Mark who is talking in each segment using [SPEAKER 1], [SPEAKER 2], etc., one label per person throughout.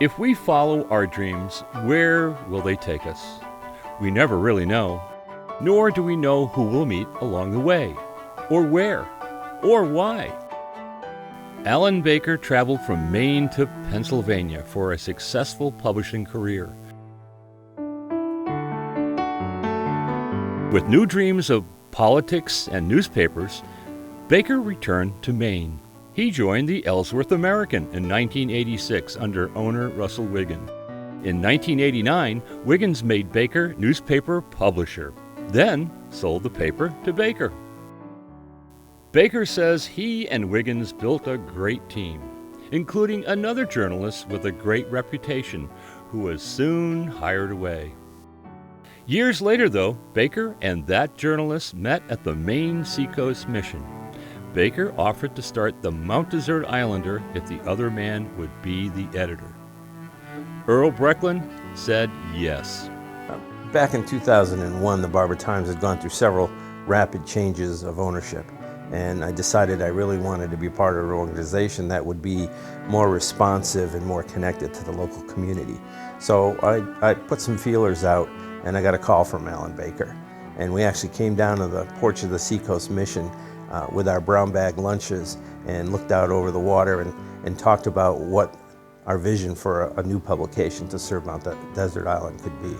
[SPEAKER 1] If we follow our dreams, where will they take us? We never really know, nor do we know who we'll meet along the way, or where, or why. Alan Baker traveled from Maine to Pennsylvania for a successful publishing career. With new dreams of politics and newspapers, Baker returned to Maine. He joined the Ellsworth American in 1986 under owner Russell Wiggin. In 1989, Wiggins made Baker newspaper publisher, then sold the paper to Baker. Baker says he and Wiggins built a great team, including another journalist with a great reputation who was soon hired away. Years later, though, Baker and that journalist met at the Maine Seacoast mission. Baker offered to start the Mount Desert Islander if the other man would be the editor. Earl Brechlin said yes.
[SPEAKER 2] Back in 2001, the Barber Times had gone through several rapid changes of ownership, and I decided I really wanted to be part of an organization that would be more responsive and more connected to the local community. So I put some feelers out, and I got a call from Alan Baker. And we actually came down to the porch of the Seacoast mission with our brown bag lunches and looked out over the water and talked about what our vision for a new publication to serve Mount Desert Island could be.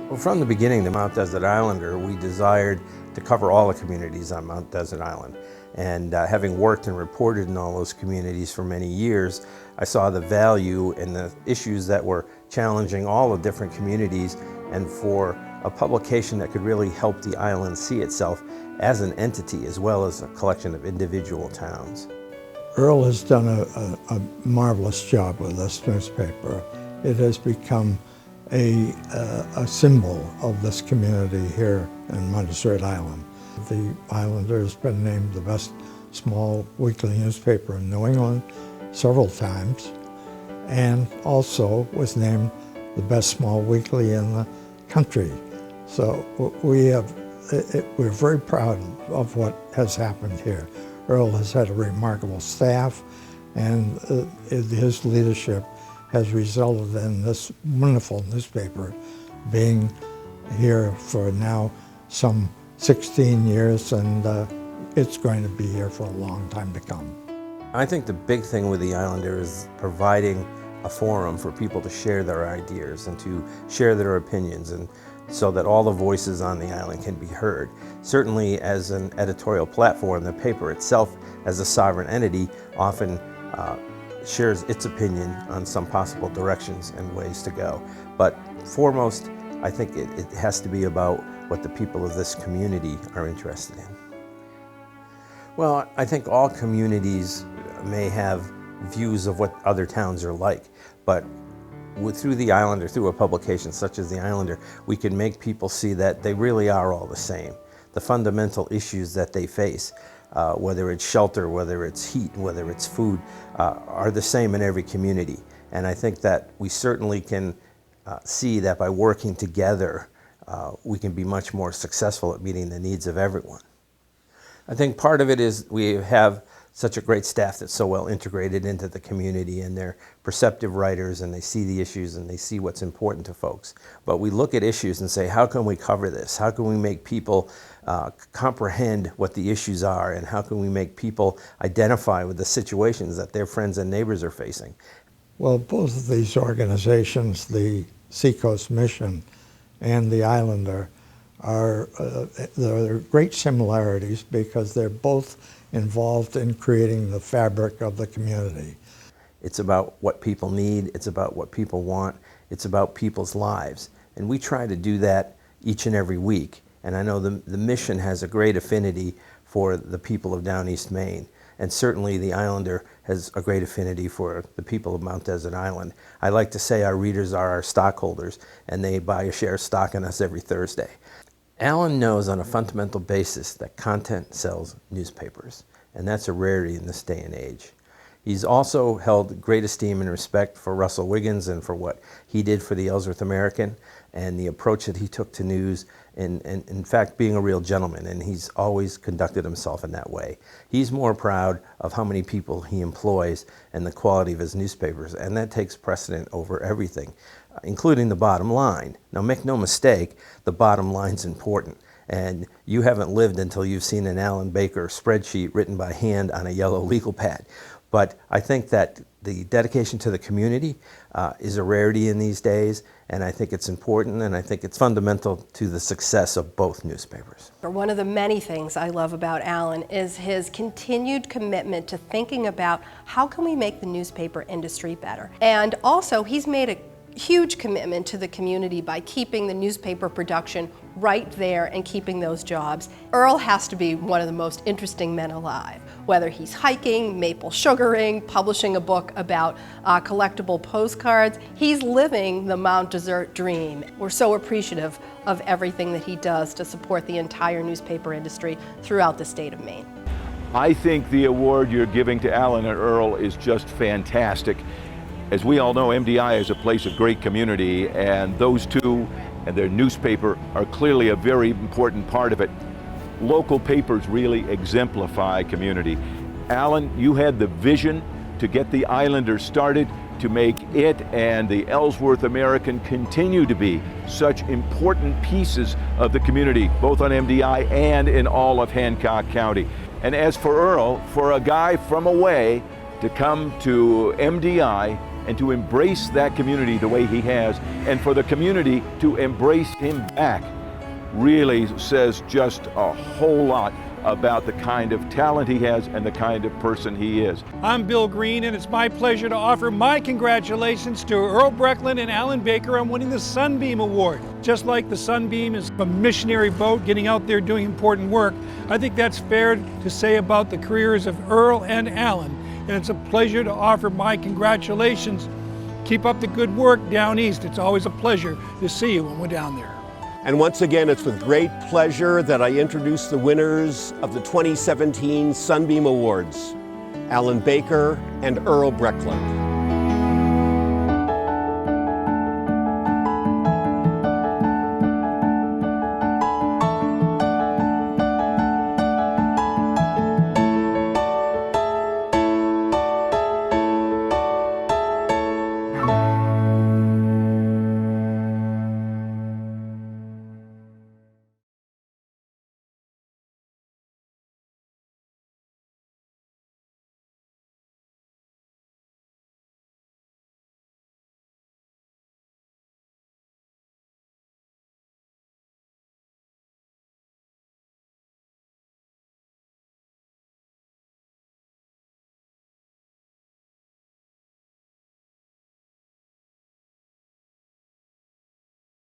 [SPEAKER 2] Well, from the beginning, the Mount Desert Islander, we desired to cover all the communities on Mount Desert Island. And having worked and reported in all those communities for many years, I saw the value in the issues that were challenging all the different communities, and for a publication that could really help the island see itself as an entity as well as a collection of individual towns.
[SPEAKER 3] Earl has done a marvelous job with this newspaper. It has become a symbol of this community here in Mount Desert Island. The Islander has been named the best small weekly newspaper in New England several times, and also was named the best small weekly in the country. So we're very proud of what has happened here. Earl has had a remarkable staff, and his leadership has resulted in this wonderful newspaper being here for now some 16 years, and it's going to be here for a long time to come.
[SPEAKER 2] I think the big thing with the Islander is providing a forum for people to share their ideas and to share their opinions, and so that all the voices on the island can be heard. Certainly as an editorial platform, the paper itself as a sovereign entity often shares its opinion on some possible directions and ways to go. But foremost, I think it has to be about what the people of this community are interested in. Well, I think all communities may have views of what other towns are like, but through the Islander, through a publication such as the Islander, we can make people see that they really are all the same. The fundamental issues that they face, whether it's shelter, whether it's heat, whether it's food, are the same in every community. And I think that we certainly can see that by working together, we can be much more successful at meeting the needs of everyone. I think part of it is we have such a great staff that's so well integrated into the community, and they're perceptive writers, and they see the issues and they see what's important to folks. But we look at issues and say, how can we cover this? How can we make people comprehend what the issues are, and how can we make people identify with the situations that their friends and neighbors are facing?
[SPEAKER 3] Well, both of these organizations, the Seacoast Mission and the Islander, there are great similarities because they're both involved in creating the fabric of the community.
[SPEAKER 2] It's about what people need, it's about what people want, it's about people's lives. And we try to do that each and every week. And I know the mission has a great affinity for the people of Down East Maine. And certainly the Islander has a great affinity for the people of Mount Desert Island. I like to say our readers are our stockholders, and they buy a share of stock in us every Thursday. Alan knows on a fundamental basis that content sells newspapers, and that's a rarity in this day and age. He's also held great esteem and respect for Russell Wiggins and for what he did for the Ellsworth American and the approach that he took to news, and in fact being a real gentleman, and he's always conducted himself in that way. He's more proud of how many people he employs and the quality of his newspapers, and that takes precedent over everything, including the bottom line. Now make no mistake, the bottom line's important. And you haven't lived until you've seen an Alan Baker spreadsheet written by hand on a yellow legal pad. But I think that the dedication to the community is a rarity in these days, and I think it's important, and I think it's fundamental to the success of both newspapers.
[SPEAKER 4] One of the many things I love about Alan is his continued commitment to thinking about how can we make the newspaper industry better. And also, he's made a huge commitment to the community by keeping the newspaper production right there and keeping those jobs. Earl has to be one of the most interesting men alive, whether he's hiking, maple sugaring, publishing a book about collectible postcards. He's living the Mount Desert dream. We're so appreciative of everything that he does to support the entire newspaper industry throughout the state of Maine.
[SPEAKER 5] I think the award you're giving to Alan and Earl is just fantastic. As we all know, MDI is a place of great community, and those two and their newspaper are clearly a very important part of it. Local papers really exemplify community. Alan, you had the vision to get the Islanders started, to make it and the Ellsworth American continue to be such important pieces of the community, both on MDI and in all of Hancock County. And as for Earl, for a guy from away to come to MDI and to embrace that community the way he has, and for the community to embrace him back, really says just a whole lot about the kind of talent he has and the kind of person he is.
[SPEAKER 6] I'm Bill Green, and it's my pleasure to offer my congratulations to Earl Brechlin and Alan Baker on winning the Sunbeam Award. Just like the Sunbeam is a missionary boat getting out there doing important work, I think that's fair to say about the careers of Earl and Alan. And it's a pleasure to offer my congratulations. Keep up the good work down east. It's always a pleasure to see you when we're down there.
[SPEAKER 7] And once again, it's with great pleasure that I introduce the winners of the 2017 Sunbeam Awards, Alan Baker and Earl Brechlin.